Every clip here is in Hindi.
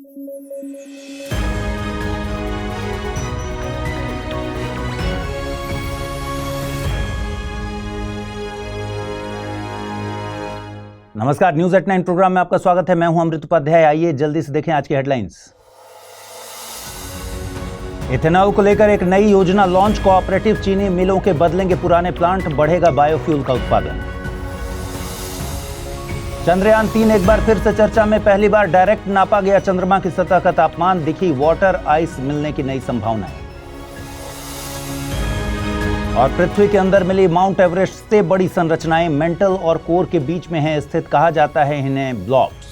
नमस्कार, न्यूज एट 9 प्रोग्राम में आपका स्वागत है। मैं हूं अमृत उपाध्याय। आइए जल्दी से देखें आज की हेडलाइंस। इथेनॉल को लेकर एक नई योजना लॉन्च। कोऑपरेटिव चीनी मिलों के बदलेंगे पुराने प्लांट, बढ़ेगा बायोफ्यूल का उत्पादन। चंद्रयान 3 एक बार फिर से चर्चा में। पहली बार डायरेक्ट नापा गया चंद्रमा की सतह का तापमान, दिखी वाटर आइस मिलने की नई संभावनाएं। और पृथ्वी के अंदर मिली माउंट एवरेस्ट से बड़ी संरचनाएं मेंटल और कोर के बीच में हैं स्थित, कहा जाता है इन्हें ब्लॉब्स।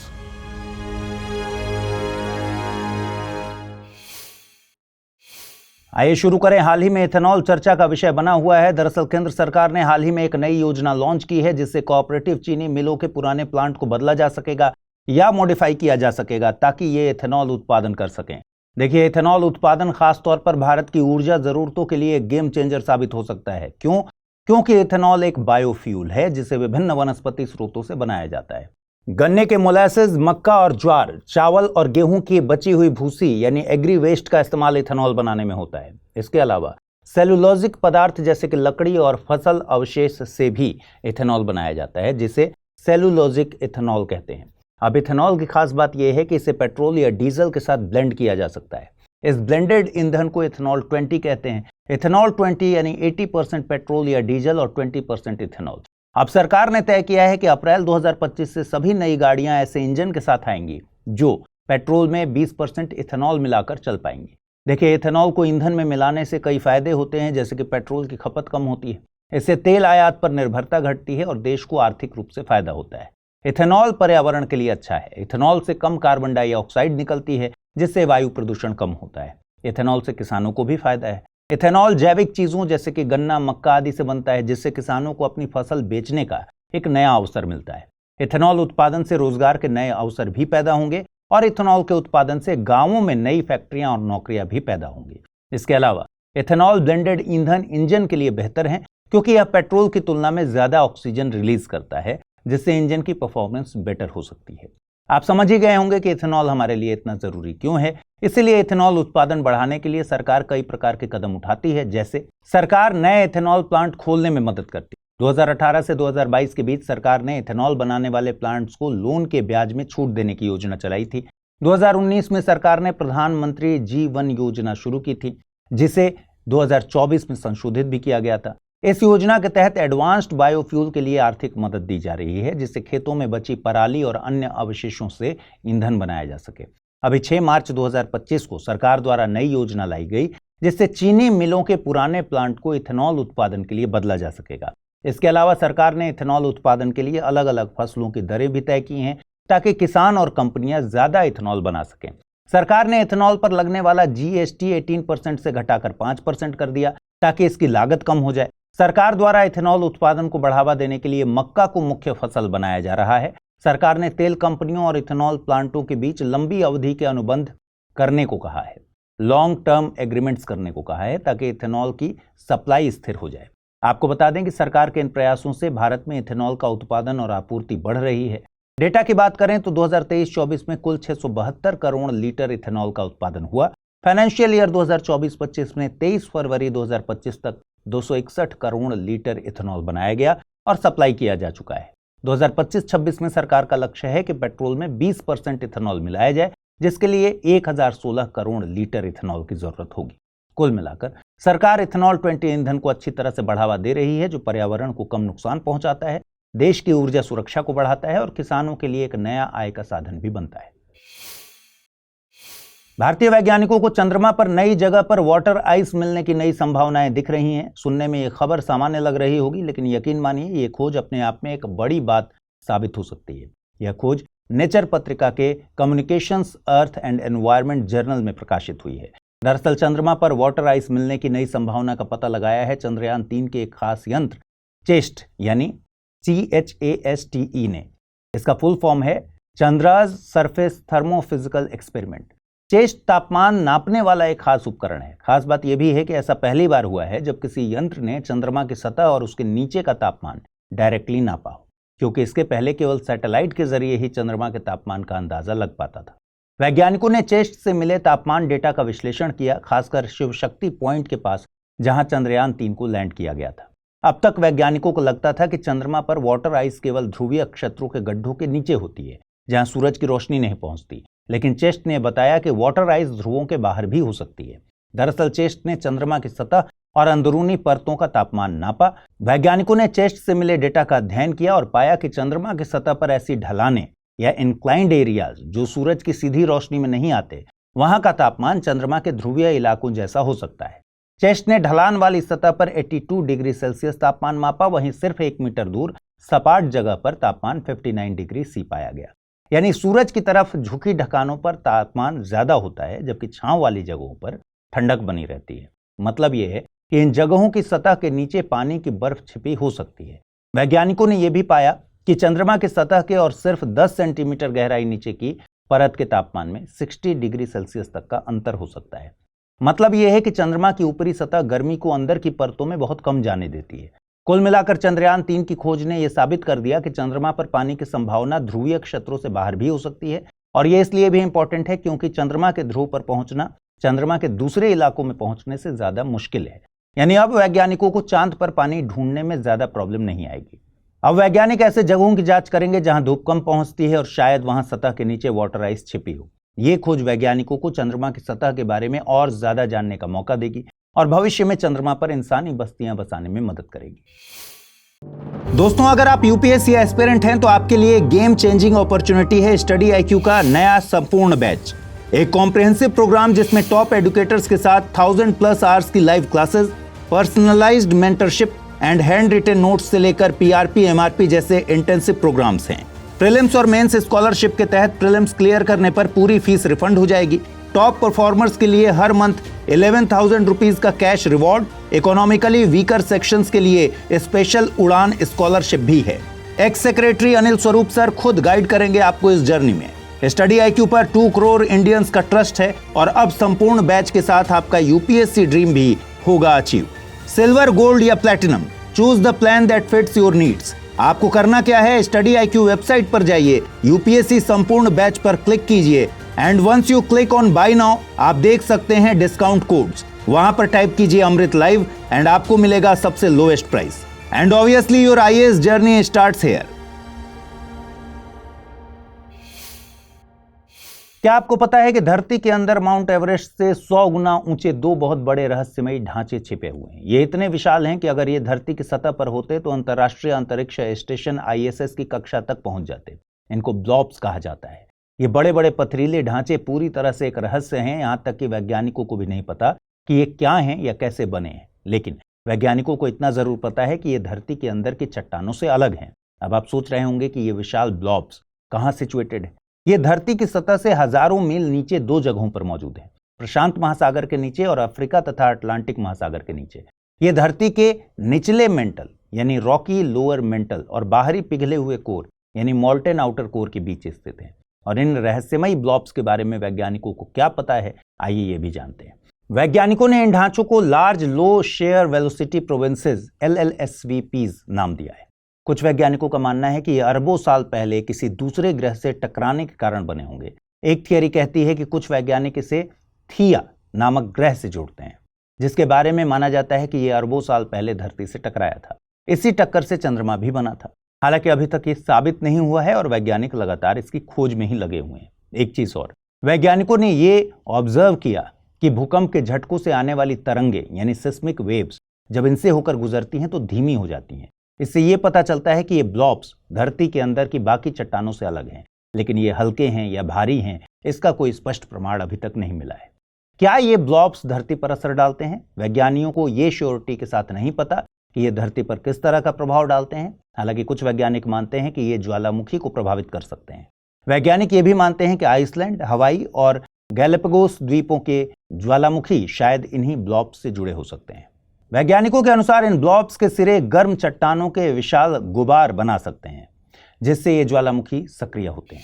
आइए शुरू करें। हाल ही में इथेनॉल चर्चा का विषय बना हुआ है। दरअसल केंद्र सरकार ने हाल ही में एक नई योजना लॉन्च की है जिससे कोऑपरेटिव चीनी मिलों के पुराने प्लांट को बदला जा सकेगा या मॉडिफाई किया जा सकेगा ताकि ये इथेनॉल उत्पादन कर सकें। देखिए, इथेनॉल उत्पादन खासतौर पर भारत की ऊर्जा जरूरतों के लिए एक गेम चेंजर साबित हो सकता है। क्यों? क्योंकि इथेनॉल एक बायोफ्यूल है जिसे विभिन्न वनस्पति स्रोतों से बनाया जाता है। गन्ने के मोलासेस, मक्का और ज्वार, चावल और गेहूं की बची हुई भूसी यानी एग्री वेस्ट का इस्तेमाल इथेनॉल बनाने में होता है। इसके अलावा सेलुलोजिक पदार्थ जैसे कि लकड़ी और फसल अवशेष से भी इथेनॉल बनाया जाता है जिसे सेलुलोजिक इथेनॉल कहते हैं। अब इथेनॉल की खास बात यह है कि इसे पेट्रोल या डीजल के साथ ब्लेंड किया जा सकता है। इस ब्लेंडेड ईंधन को इथेनॉल 20 कहते हैं। इथेनॉल 20 यानी 80% पेट्रोल या डीजल और 20% इथेनॉल। अब सरकार ने तय किया है कि अप्रैल 2025 से सभी नई गाड़ियां ऐसे इंजन के साथ आएंगी जो पेट्रोल में 20% इथेनॉल मिलाकर चल पाएंगी। देखिए, इथेनॉल को ईंधन में मिलाने से कई फायदे होते हैं, जैसे कि पेट्रोल की खपत कम होती है, इससे तेल आयात पर निर्भरता घटती है और देश को आर्थिक रूप से फायदा होता है। इथेनॉल पर्यावरण के लिए अच्छा है। इथेनॉल से कम कार्बन डाइऑक्साइड निकलती है जिससे वायु प्रदूषण कम होता है। इथेनॉल से किसानों को भी फायदा है। इथेनॉल जैविक चीजों जैसे कि गन्ना, मक्का आदि से बनता है जिससे किसानों को अपनी फसल बेचने का एक नया अवसर मिलता है। इथेनॉल उत्पादन से रोजगार के नए अवसर भी पैदा होंगे और इथेनॉल के उत्पादन से गांवों में नई फैक्ट्रियां और नौकरियां भी पैदा होंगी। इसके अलावा इथेनॉल ब्लेंडेड ईंधन इंजन के लिए बेहतर है क्योंकि यह पेट्रोल की तुलना में ज्यादा ऑक्सीजन रिलीज करता है जिससे इंजन की परफॉर्मेंस बेटर हो सकती है। आप समझ ही गए होंगे कि इथेनॉल हमारे लिए इतना जरूरी क्यों है। इसीलिए इथेनॉल उत्पादन बढ़ाने के लिए सरकार कई प्रकार के कदम उठाती है। जैसे सरकार नए इथेनॉल प्लांट खोलने में मदद करती है। 2018 से 2022 के बीच सरकार ने इथेनॉल बनाने वाले प्लांट्स को लोन के ब्याज में छूट देने की योजना चलाई थी। 2019 में सरकार ने प्रधानमंत्री G1 योजना शुरू की थी जिसे 2024 में संशोधित भी किया गया था। इस योजना के तहत एडवांस्ड बायोफ्यूल के लिए आर्थिक मदद दी जा रही है जिससे खेतों में बची पराली और अन्य अवशेषों से ईंधन बनाया जा सके। अभी 6 मार्च 2025 को सरकार द्वारा नई योजना लाई गई जिससे चीनी मिलों के पुराने प्लांट को इथेनॉल उत्पादन के लिए बदला जा सकेगा। इसके अलावा सरकार ने इथेनॉल उत्पादन के लिए अलग अलग फसलों की दरें भी तय की हैं ताकि किसान और कंपनियां ज्यादा इथेनॉल बना सकें। सरकार ने इथेनॉल पर लगने वाला GST 18% से घटाकर 5% कर दिया ताकि इसकी लागत कम हो जाए। सरकार द्वारा इथेनॉल उत्पादन को बढ़ावा देने के लिए मक्का को मुख्य फसल बनाया जा रहा है। सरकार ने तेल कंपनियों और इथेनॉल प्लांटों के बीच लंबी अवधि के अनुबंध करने को कहा है, लॉन्ग टर्म एग्रीमेंट्स करने को कहा है ताकि इथेनॉल की सप्लाई स्थिर हो जाए। आपको बता दें कि सरकार के इन प्रयासों से भारत में इथेनॉल का उत्पादन और आपूर्ति बढ़ रही है। डेटा की बात करें तो 2023-24 में कुल 672 करोड़ लीटर इथेनॉल का उत्पादन हुआ। फाइनेंशियल ईयर 2024-25 में 23 फरवरी 2025 तक 261 करोड़ लीटर इथेनॉल बनाया गया और सप्लाई किया जा चुका है। 2025-26 में सरकार का लक्ष्य है कि पेट्रोल में 20% इथेनॉल मिलाया जाए जिसके लिए 1016 करोड़ लीटर इथेनॉल की जरूरत होगी। कुल मिलाकर सरकार इथेनॉल 20 ईंधन को अच्छी तरह से बढ़ावा दे रही है जो पर्यावरण को कम नुकसान पहुंचाता है, देश की ऊर्जा सुरक्षा को बढ़ाता है और किसानों के लिए एक नया आय का साधन भी बनता है। भारतीय वैज्ञानिकों को चंद्रमा पर नई जगह पर वाटर आइस मिलने की नई संभावनाएं दिख रही हैं। सुनने में ये खबर सामान्य लग रही होगी लेकिन यकीन मानिए ये खोज अपने आप में एक बड़ी बात साबित हो सकती है। यह खोज नेचर पत्रिका के communications earth and environment journal में प्रकाशित हुई है। दरअसल चंद्रमा पर वाटर आइस मिलने की नई संभावना का पता लगाया है चंद्रयान 3 के एक खास यंत्र चेस्ट यानी CHASTE ने। इसका फुल फॉर्म है Chandra's surface thermophysical experiment. Chest तापमान नापने वाला एक खास उपकरण है। खास बात यह भी है कि ऐसा पहली बार हुआ है जब किसी यंत्र ने चंद्रमा की सतह और उसके नीचे का तापमान डायरेक्टली नापा हो, क्योंकि इसके पहले केवल सैटेलाइट के जरिए ही चंद्रमा के तापमान का अंदाजा लग पाता था। वैज्ञानिकों ने चेस्ट से मिले तापमान डेटा का विश्लेषण किया, खासकर शिव शक्ति पॉइंट के पास जहां चंद्रयान 3 को लैंड किया गया था। अब तक वैज्ञानिकों को लगता था कि चंद्रमा पर वाटर आइस केवल ध्रुवीय क्षेत्रों के गड्ढों के नीचे होती है, जहां सूरज की रोशनी नहीं पहुंचती। लेकिन चेस्ट ने बताया कि वाटर आइस ध्रुवों के बाहर भी हो सकती है। दरअसल चेस्ट ने चंद्रमा की सतह और अंदरूनी परतों का तापमान नापा। वैज्ञानिकों ने चेस्ट से मिले डेटा का अध्ययन किया और पाया कि चंद्रमा की सतह पर ऐसी ढलानें या इंक्लाइंड एरियाज जो सूरज की सीधी रोशनी में नहीं आते, वहां का तापमान चंद्रमा के ध्रुवीय इलाकों जैसा हो सकता है। चेस्ट ने ढलान वाली सतह पर 82 डिग्री सेल्सियस तापमान मापा, वहीं सिर्फ 1 मीटर दूर सपाट जगह पर तापमान 59 डिग्री सी पाया गया। यानी सूरज की तरफ झुकी ढकानों पर तापमान ज्यादा होता है, जबकि छांव वाली जगहों पर ठंडक बनी रहती है। मतलब यह है कि इन जगहों की सतह के नीचे पानी की बर्फ छिपी हो सकती है। वैज्ञानिकों ने यह भी पाया कि चंद्रमा की सतह के और सिर्फ 10 सेंटीमीटर गहराई नीचे की परत के तापमान में 60 डिग्री सेल्सियस तक का अंतर हो सकता है। मतलब यह है कि चंद्रमा की ऊपरी सतह गर्मी को अंदर की परतों में बहुत कम जाने देती है। कुल मिलाकर चंद्रयान 3 की खोज ने यह साबित कर दिया कि चंद्रमा पर पानी की संभावना ध्रुवीय क्षेत्रों से बाहर भी हो सकती है। और यह इसलिए भी इंपॉर्टेंट है क्योंकि चंद्रमा के ध्रुव पर पहुंचना चंद्रमा के दूसरे इलाकों में पहुंचने से ज्यादा मुश्किल है। यानी अब वैज्ञानिकों को चांद पर पानी ढूंढने में ज्यादा प्रॉब्लम नहीं आएगी। अब वैज्ञानिक ऐसे जगहों की जांच करेंगे जहां धूप कम पहुंचती है और शायद वहां सतह के नीचे वाटर आइस छिपी हो। ये खोज वैज्ञानिकों को चंद्रमा की सतह के बारे में और ज्यादा जानने का मौका देगी और भविष्य में चंद्रमा पर इंसानी बस्तियां बसाने में मदद करेगी। दोस्तों, अगर आप यूपीएससी एस्पिरेंट हैं तो आपके लिए गेम चेंजिंग अपॉर्चुनिटी है स्टडी आईक्यू का नया संपूर्ण बैच। एक कॉम्प्रिहेंसिव प्रोग्राम जिसमें टॉप एडुकेटर्स के साथ 1000+ आवर्स की live classes, personalized mentorship and hand written notes से लेकर पीआरपी, एमआरपी जैसे इंटेंसिव प्रोग्राम्स हैं। प्रीलिम्स और मेंस स्कॉलरशिप के तहत प्रीलिम्स क्लियर करने पर पूरी फीस रिफंड हो जाएगी। टॉप परफॉर्मर्स के लिए हर मंथ 11,000 रुपीज का cash reward. Economically weaker sections के लिए स्पेशल उड़ान स्कॉलरशिप भी है। X secretary Anil Swarup sir खुद गाइड करेंगे आपको इस जर्नी में। स्टडी आईक्यू पर 2 करोड़ इंडियंस का ट्रस्ट है और अब संपूर्ण बैच के साथ आपका यूपीएससी ड्रीम भी होगा अचीव। सिल्वर, गोल्ड या platinum, choose the plan that fits your needs. आपको करना क्या है, स्टडी आईक्यू वेबसाइट पर जाइए, यूपीएससी संपूर्ण बैच पर क्लिक कीजिए and once you click on buy now आप देख सकते हैं डिस्काउंट कोड्स। वहां पर टाइप कीजिए अमृत लाइव एंड आपको मिलेगा सबसे lowest price. And obviously your IAS journey starts here. क्या आपको पता है कि धरती के अंदर माउंट एवरेस्ट से 100 गुना ऊंचे 2 बहुत बड़े रहस्यमयी ढांचे छिपे हुए हैं। ये इतने विशाल हैं कि अगर ये धरती की सतह पर होते तो अंतर्राष्ट्रीय अंतरिक्ष स्टेशन आईएसएस की कक्षा तक पहुंच जाते। इनको ब्लॉब्स कहा जाता है। ये बड़े बड़े पथरीले ढांचे पूरी तरह से एक रहस्य हैं, यहां तक कि वैज्ञानिकों को भी नहीं पता कि ये क्या हैं या कैसे बने हैं। लेकिन वैज्ञानिकों को इतना जरूर पता है कि ये धरती के अंदर की चट्टानों से अलग हैं। अब आप सोच रहे होंगे कि ये विशाल ब्लॉब्स कहाँ सिचुएटेड है। ये धरती की सतह से हजारों मील नीचे 2 जगहों पर मौजूद है, प्रशांत महासागर के नीचे और अफ्रीका तथा अटलांटिक महासागर के नीचे। ये धरती के निचले मेंटल यानी रॉकी लोअर मेंटल और बाहरी पिघले हुए कोर यानी मॉल्टेन आउटर कोर के बीच स्थित है। और इन रहस्यमयी ब्लॉब्स के बारे में वैज्ञानिकों को क्या पता है, आइए ये भी जानते हैं। वैज्ञानिकों ने इन ढांचों को लार्ज लो शेयर वेलोसिटी प्रोविंसेस LLSVPs नाम दिया है। कुछ वैज्ञानिकों का मानना है कि ये अरबों साल पहले किसी दूसरे ग्रह से टकराने के कारण बने होंगे। एक थियरी कहती है कि कुछ वैज्ञानिक इसे थिया नामक ग्रह से जोड़ते हैं, जिसके बारे में माना जाता है कि ये अरबों साल पहले धरती से टकराया था। इसी टक्कर से चंद्रमा भी बना था। हालांकि अभी तक ये साबित नहीं हुआ है और वैज्ञानिक लगातार इसकी खोज में ही लगे हुए हैं। एक चीज और, वैज्ञानिकों ने ये ऑब्जर्व किया कि भूकंप के झटकों से आने वाली तरंगे यानी सिस्मिक वेव्स जब इनसे होकर गुजरती हैं तो धीमी हो जाती हैं। इससे ये पता चलता है कि ये ब्लॉब्स धरती के अंदर की बाकी चट्टानों से अलग हैं, लेकिन ये हल्के हैं या भारी हैं, इसका कोई स्पष्ट प्रमाण अभी तक नहीं मिला है। क्या ये ब्लॉब्स धरती पर असर डालते हैं? वैज्ञानिकों को ये श्योरिटी के साथ नहीं पता कि ये धरती पर किस तरह का प्रभाव डालते हैं। हालांकि कुछ वैज्ञानिक मानते हैं कि ये ज्वालामुखी को प्रभावित कर सकते हैं। वैज्ञानिक ये भी मानते हैं कि आइसलैंड, हवाई और गैलापागोस द्वीपों के ज्वालामुखी शायद इन्हीं ब्लॉब्स से जुड़े हो सकते हैं। वैज्ञानिकों के अनुसार इन ब्लॉब्स के सिरे गर्म चट्टानों के विशाल गुबार बना सकते हैं, जिससे ये ज्वालामुखी सक्रिय होते हैं।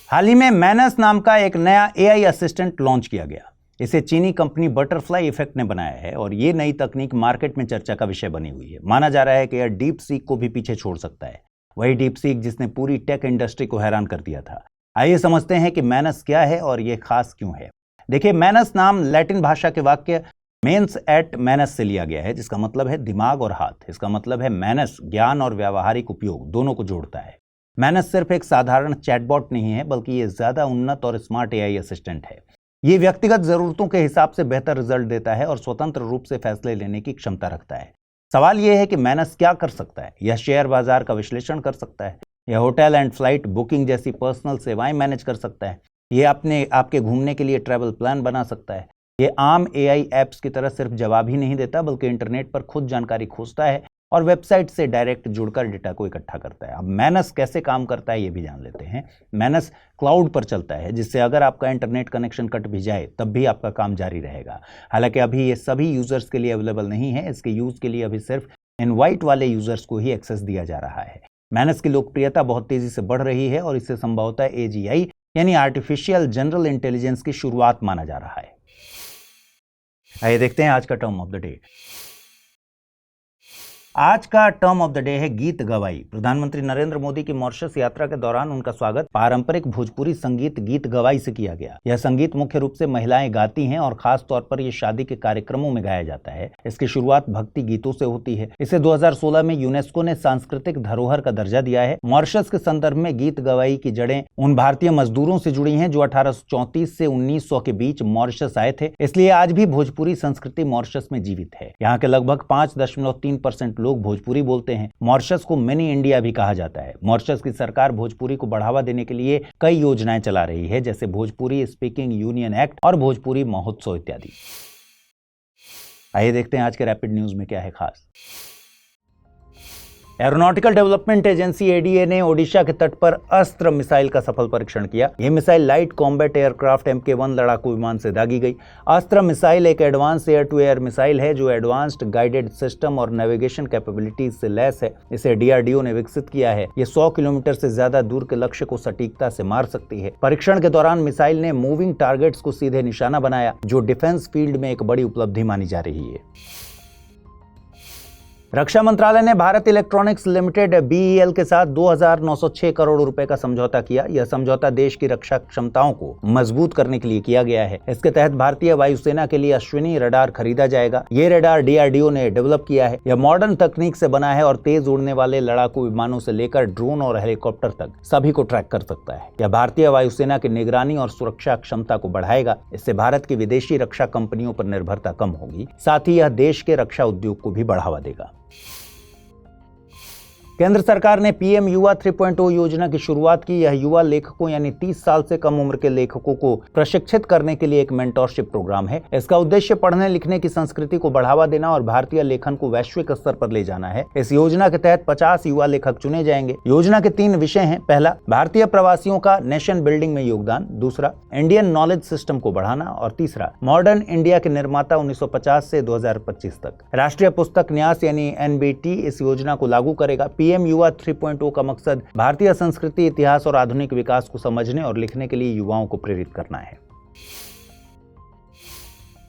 हाल ही में मैनस नाम का एक नया AI असिस्टेंट लॉन्च किया गया। इसे चीनी कंपनी बटरफ्लाई इफेक्ट ने बनाया है और ये नई तकनीक मार्केट में चर्चा का विषय बनी हुई है। माना जा रहा है कि यह डीप सीक को भी पीछे छोड़ सकता है। वही डीप सीक जिसने पूरी टेक इंडस्ट्री को हैरान कर दिया था। आइए समझते हैं कि मैनस क्या है और ये खास क्यों है। देखिए, मैनस नाम लैटिन भाषा के वाक्य मेंस एट मैनस से लिया गया है, जिसका मतलब है दिमाग और हाथ। इसका मतलब है मैनस ज्ञान और व्यावहारिक उपयोग दोनों को जोड़ता है। मैनस सिर्फ एक साधारण चैटबॉट नहीं है, बल्कि ये ज्यादा उन्नत और स्मार्ट एआई असिस्टेंट है। ये व्यक्तिगत जरूरतों के हिसाब से बेहतर रिजल्ट देता है और स्वतंत्र रूप से फैसले लेने की क्षमता रखता है। सवाल यह है कि मैनस क्या कर सकता है। यह शेयर बाजार का विश्लेषण कर सकता है, यह होटल एंड फ्लाइट बुकिंग जैसी पर्सनल सेवाएं मैनेज कर सकता है, ये आपके घूमने के लिए ट्रैवल प्लान बना सकता है। ये आम एआई ऐप्स की तरह सिर्फ जवाब ही नहीं देता, बल्कि इंटरनेट पर खुद जानकारी खोजता है और वेबसाइट से डायरेक्ट जुड़कर डेटा को इकट्ठा करता है। अब मैनस कैसे काम करता है ये भी जान लेते हैं। मैनस क्लाउड पर चलता है, जिससे अगर आपका इंटरनेट कनेक्शन कट भी जाए तब भी आपका काम जारी रहेगा। हालांकि अभी ये सभी यूजर्स के लिए अवेलेबल नहीं है। इसके यूज के लिए अभी सिर्फ इनवाइट वाले यूजर्स को ही एक्सेस दिया जा रहा है। मैनस की लोकप्रियता बहुत तेजी से बढ़ रही है और इसे संभवतः एजीआई यानी आर्टिफिशियल जनरल इंटेलिजेंस की शुरुआत माना जा रहा है। आइए देखते हैं आज का टर्म ऑफ द डे। आज का टर्म ऑफ द डे है गीत गवाई। प्रधानमंत्री नरेंद्र मोदी की मॉरिशस यात्रा के दौरान उनका स्वागत पारंपरिक भोजपुरी संगीत गीत गवाई से किया गया। यह संगीत मुख्य रूप से महिलाएं गाती हैं और खास तौर पर यह शादी के कार्यक्रमों में गाया जाता है। इसकी शुरुआत भक्ति गीतों से होती है। इसे 2016 में यूनेस्को ने सांस्कृतिक धरोहर का दर्जा दिया है। मॉरिशस के संदर्भ में गीत गवाई की जड़ें उन भारतीय मजदूरों से जुड़ी हैं जो 1834 से 1900 के बीच मॉरिशस आए थे। इसलिए आज भी भोजपुरी संस्कृति मॉरिशस में जीवित है। यहाँ के लगभग 5.3% लोग भोजपुरी बोलते हैं। मॉरिशस को मिनी इंडिया भी कहा जाता है। मॉरिशस की सरकार भोजपुरी को बढ़ावा देने के लिए कई योजनाएं चला रही है, जैसे भोजपुरी स्पीकिंग यूनियन एक्ट और भोजपुरी महोत्सव इत्यादि। आइए देखते हैं आज के रैपिड न्यूज में क्या है खास। एरोनॉटिकल डेवलपमेंट एजेंसी एडीए ने ओडिशा के तट पर अस्त्र मिसाइल का सफल परीक्षण किया। यह missile light combat aircraft MK1 लड़ाकू विमान से दागी गई। अस्त्र मिसाइल एक advance air to air missile है जो एडवांस्ड गाइडेड सिस्टम और नेविगेशन कैपेबिलिटीज से लैस है। इसे डीआरडीओ ने विकसित किया है। यह 100 किलोमीटर से ज्यादा दूर के लक्ष्य को सटीकता से मार सकती है। परीक्षण के दौरान मिसाइल ने मूविंग टारगेट्स को सीधे निशाना बनाया, जो डिफेंस फील्ड में एक बड़ी उपलब्धि मानी जा रही है। रक्षा मंत्रालय ने भारत इलेक्ट्रॉनिक्स लिमिटेड BEL के साथ 2,906 करोड़ रुपए का समझौता किया। यह समझौता देश की रक्षा क्षमताओं को मजबूत करने के लिए किया गया है। इसके तहत भारतीय वायुसेना के लिए अश्विनी रडार खरीदा जाएगा। ये रडार डीआरडीओ ने डेवलप किया है। यह मॉडर्न तकनीक से बना है और तेज उड़ने वाले लड़ाकू विमानों से लेकर ड्रोन और हेलीकॉप्टर तक सभी को ट्रैक कर सकता है। यह भारतीय वायुसेना की निगरानी और सुरक्षा क्षमता को बढ़ाएगा। इससे भारत की विदेशी रक्षा कंपनियों पर निर्भरता कम होगी। साथ ही यह देश के रक्षा उद्योग को भी बढ़ावा देगा। केंद्र सरकार ने पीएम युवा 3.0 योजना की शुरुआत की। यह युवा लेखकों यानी 30 साल से कम उम्र के लेखकों को प्रशिक्षित करने के लिए एक मेंटरशिप प्रोग्राम है। इसका उद्देश्य पढ़ने लिखने की संस्कृति को बढ़ावा देना और भारतीय लेखन को वैश्विक स्तर पर ले जाना है। इस योजना के तहत 50 युवा लेखक चुने जाएंगे। योजना के 3 विषय हैं। पहला, भारतीय प्रवासियों का नेशन बिल्डिंग में योगदान। दूसरा, इंडियन नॉलेज सिस्टम को बढ़ाना। और तीसरा, मॉडर्न इंडिया के निर्माता 1950 से 2025 तक। राष्ट्रीय पुस्तक न्यास यानी NBT इस योजना को लागू करेगा। पीएम युवा 3.0 का मकसद भारतीय संस्कृति, इतिहास और आधुनिक विकास को समझने और लिखने के लिए युवाओं को प्रेरित करना है।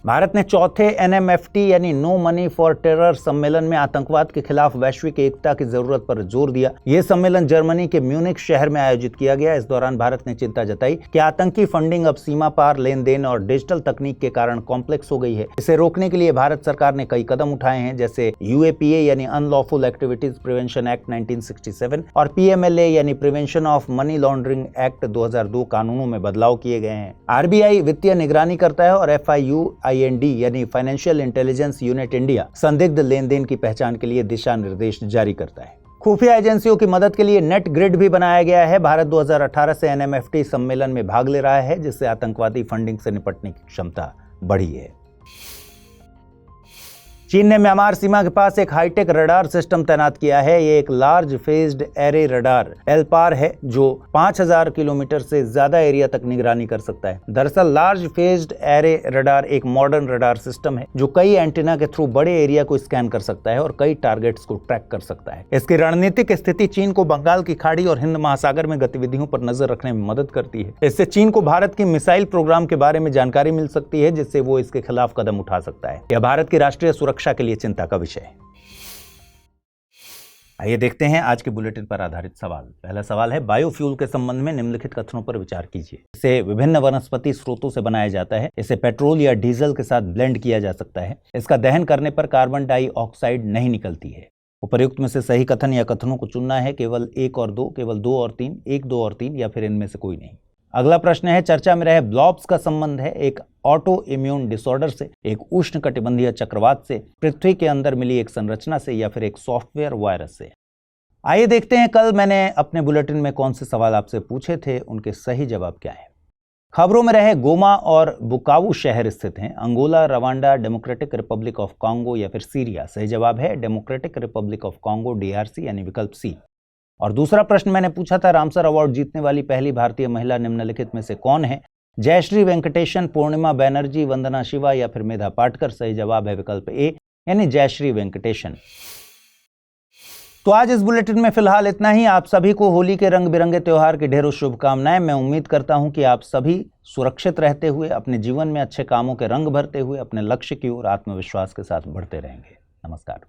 भारत ने चौथे NMFT यानी नो मनी फॉर टेरर सम्मेलन में आतंकवाद के खिलाफ वैश्विक एकता की जरूरत पर जोर दिया। यह सम्मेलन जर्मनी के म्यूनिख शहर में आयोजित किया गया। इस दौरान भारत ने चिंता जताई कि आतंकी फंडिंग अब सीमा पार लेन देन और डिजिटल तकनीक के कारण कॉम्प्लेक्स हो गई है। इसे रोकने के लिए भारत सरकार ने कई कदम उठाए हैं, जैसे UAPA यानी अनलॉफुल एक्टिविटीज प्रिवेंशन एक्ट 1967 और PMLA यानी prevention of money laundering act 2002 कानूनों में बदलाव किए गए हैं। RBI वित्तीय निगरानी करता है और FIUIND यानी फाइनेंशियल इंटेलिजेंस यूनिट इंडिया संदिग्ध लेन देन की पहचान के लिए दिशा निर्देश जारी करता है। खुफिया एजेंसियों की मदद के लिए नेट ग्रिड भी बनाया गया है। भारत 2018 से NMFT सम्मेलन में भाग ले रहा है, जिससे आतंकवादी फंडिंग से निपटने की क्षमता बढ़ी है। चीन ने म्यांमार सीमा के पास एक हाईटेक रडार सिस्टम तैनात किया है। ये एक लार्ज फेज्ड एरे रडार एलपार है जो 5000 किलोमीटर से ज्यादा एरिया तक निगरानी कर सकता है। दरअसल लार्ज फेज्ड एरे रडार एक मॉडर्न रडार सिस्टम है जो कई एंटीना के थ्रू बड़े एरिया को स्कैन कर सकता है और कई टारगेट्स को ट्रैक कर सकता है। इसकी रणनीतिक स्थिति चीन को बंगाल की खाड़ी और हिंद महासागर में गतिविधियों पर नजर रखने में मदद करती है। इससे चीन को भारत की मिसाइल प्रोग्राम के बारे में जानकारी मिल सकती है, जिससे वो इसके खिलाफ कदम उठा सकता है। यह भारत की राष्ट्रीय सुरक्षा के लिए चिंता का विषय है। आइए देखते हैं आज के बुलेटिन पर आधारित सवाल। पहला सवाल है, बायोफ्यूल के संबंध में निम्नलिखित कथनों पर विचार कीजिए। इसे विभिन्न वनस्पति स्रोतों से बनाया जाता है। इसे पेट्रोल या डीजल के साथ ब्लेंड किया जा सकता है। इसका दहन करने पर कार्बन डाइऑक्साइड नहीं निकलती है। उपर्युक्त में से सही कथन या कथनों को चुनना है, केवल 1 और 2, केवल 2 और 3, 1, 2 और 3 या फिर इनमें से कोई नहीं। अगला प्रश्न है, चर्चा में रहे ब्लॉब्स का संबंध है एक ऑटो इम्यून डिसऑर्डर से, एक उष्णकटिबंधीय चक्रवात से, पृथ्वी के अंदर मिली एक संरचना से या फिर एक सॉफ्टवेयर वायरस से। आइए देखते हैं कल मैंने अपने बुलेटिन में कौन से सवाल आपसे पूछे थे, उनके सही जवाब क्या है। खबरों में रहे गोमा और बुकावू शहर स्थित हैं, Angola, Rwanda, Democratic Republic of Congo या फिर सीरिया। सही जवाब है Democratic Republic of Congo, DRC, यानी विकल्प सी। और दूसरा प्रश्न मैंने पूछा था, रामसर अवार्ड जीतने वाली पहली भारतीय महिला निम्नलिखित में से कौन है? जयश्री वेंकटेशन, पूर्णिमा बैनर्जी, वंदना शिवा या फिर मेधा पाटकर। सही जवाब है विकल्प ए, यानी जयश्री वेंकटेशन। तो आज इस बुलेटिन में फिलहाल इतना ही। आप सभी को होली के रंग बिरंगे त्योहार की ढेरों शुभकामनाएं। मैं उम्मीद करता हूं कि आप सभी सुरक्षित रहते हुए, अपने जीवन में अच्छे कामों के रंग भरते हुए, अपने लक्ष्य की ओर आत्मविश्वास के साथ बढ़ते रहेंगे। नमस्कार।